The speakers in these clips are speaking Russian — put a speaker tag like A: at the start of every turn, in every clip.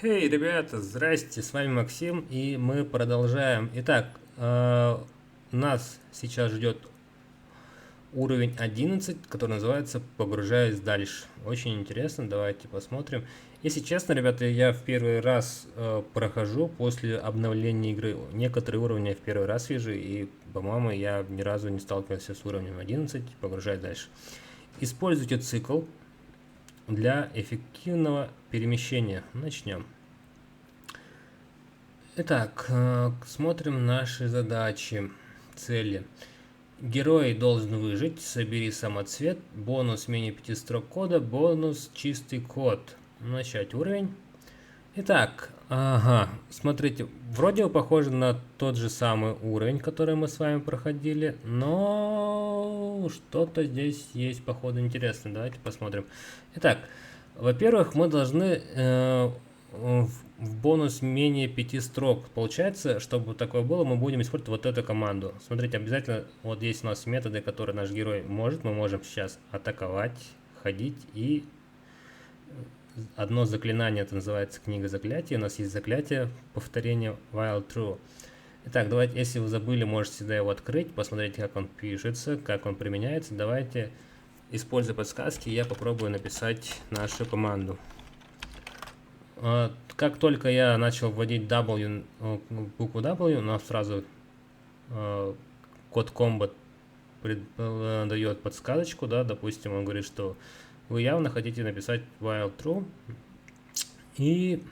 A: Эй, ребята, здрасте, с вами Максим, и мы продолжаем. Итак, нас сейчас ждет уровень 11, который называется «Погружаясь дальше». Очень интересно, давайте посмотрим. Если честно, ребята, я в первый раз прохожу после обновления игры. Некоторые уровни я в первый раз вижу, и, по-моему, я ни разу не сталкивался с уровнем 11, «Погружаясь дальше». Используйте цикл для эффективного перемещения. Начнем. Итак, смотрим наши задачи, цели. Герой должен выжить, собери самоцвет, бонус менее 5 строк кода, бонус чистый код. Начать уровень. Итак, ага, смотрите, вроде бы похоже на тот же самый уровень, который мы с вами проходили, но что-то здесь есть, походу, интересное. Давайте посмотрим. Итак, во-первых, мы должны в бонус менее 5 строк. Получается, чтобы такое было, мы будем использовать вот эту команду. Смотрите, обязательно, вот есть у нас методы, которые наш герой может. Мы можем сейчас атаковать, ходить, и одно заклинание, это называется книга заклятий. У нас есть заклятие повторения while true. Итак, давайте, если вы забыли, можете всегда его открыть, посмотреть, как он пишется, как он применяется. Давайте, используя подсказки, я попробую написать нашу команду. Как только я начал вводить W, букву W, у нас сразу код Combat дает подсказочку, да, допустим, он говорит, что вы явно хотите написать while true, и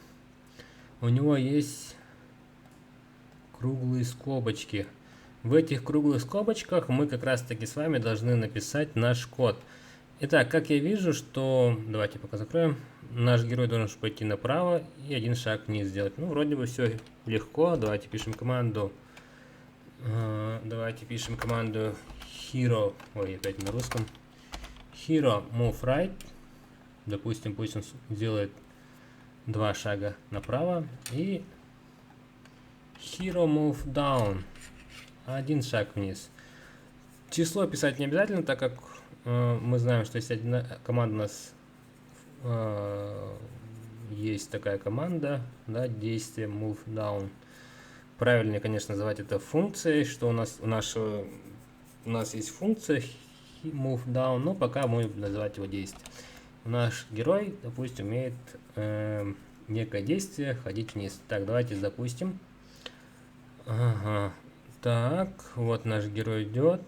A: у него есть круглые скобочки. В этих круглых скобочках мы как раз таки с вами должны написать наш код. Итак, как я вижу, что... Давайте пока закроем. Наш герой должен пойти направо и один шаг вниз сделать. Ну, вроде бы все легко. Давайте пишем команду. Hero. Ой, опять на русском. Hero move right. Допустим, пусть он сделает 2 шага направо. И Hero move down. 1 шаг вниз. Число писать не обязательно, так как мы знаем, что если одна команда у нас есть такая команда, да, действие move down. Правильнее, конечно, называть это функцией, что у нас есть функция move down, но пока мы будем называть его действие. Наш герой, допустим, умеет некое действие ходить вниз. Так, давайте запустим. Ага. Так, вот наш герой идет.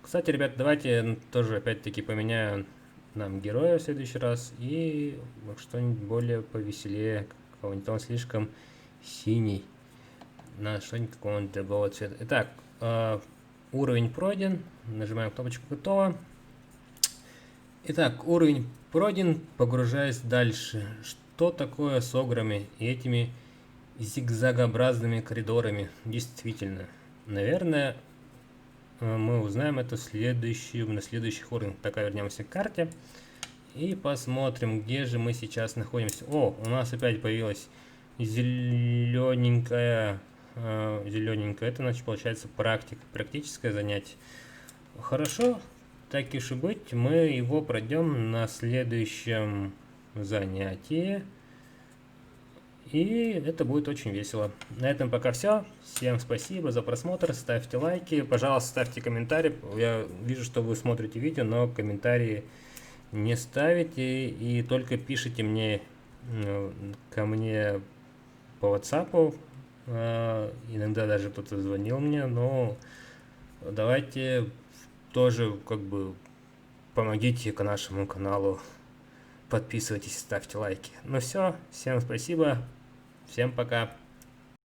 A: Кстати, ребят, давайте тоже опять-таки поменяю нам героя в следующий раз и что-нибудь более повеселее. Какого-нибудь, он слишком синий. На что-нибудь какого-нибудь другого цвета. Итак, уровень пройден. Нажимаем кнопочку «Готово». Итак, уровень пройден. Погружаясь дальше. Что такое с ограми и этими зигзагообразными коридорами? Действительно, наверное, мы узнаем это на следующих уровнях. Пока вернемся к карте и посмотрим, где же мы сейчас находимся. О, у нас опять появилась зелененькая. Это, значит, получается практическое занятие. Хорошо, так и быть, мы его пройдем на следующем занятии. И это будет очень весело. На этом пока все. Всем спасибо за просмотр. Ставьте лайки. Пожалуйста, ставьте комментарии. Я вижу, что вы смотрите видео, но комментарии не ставите. И только пишите мне ко мне по WhatsApp. Иногда даже кто-то звонил мне. Но давайте тоже как бы помогите к нашему каналу. Подписывайтесь, ставьте лайки. Ну все, всем спасибо. Всем пока.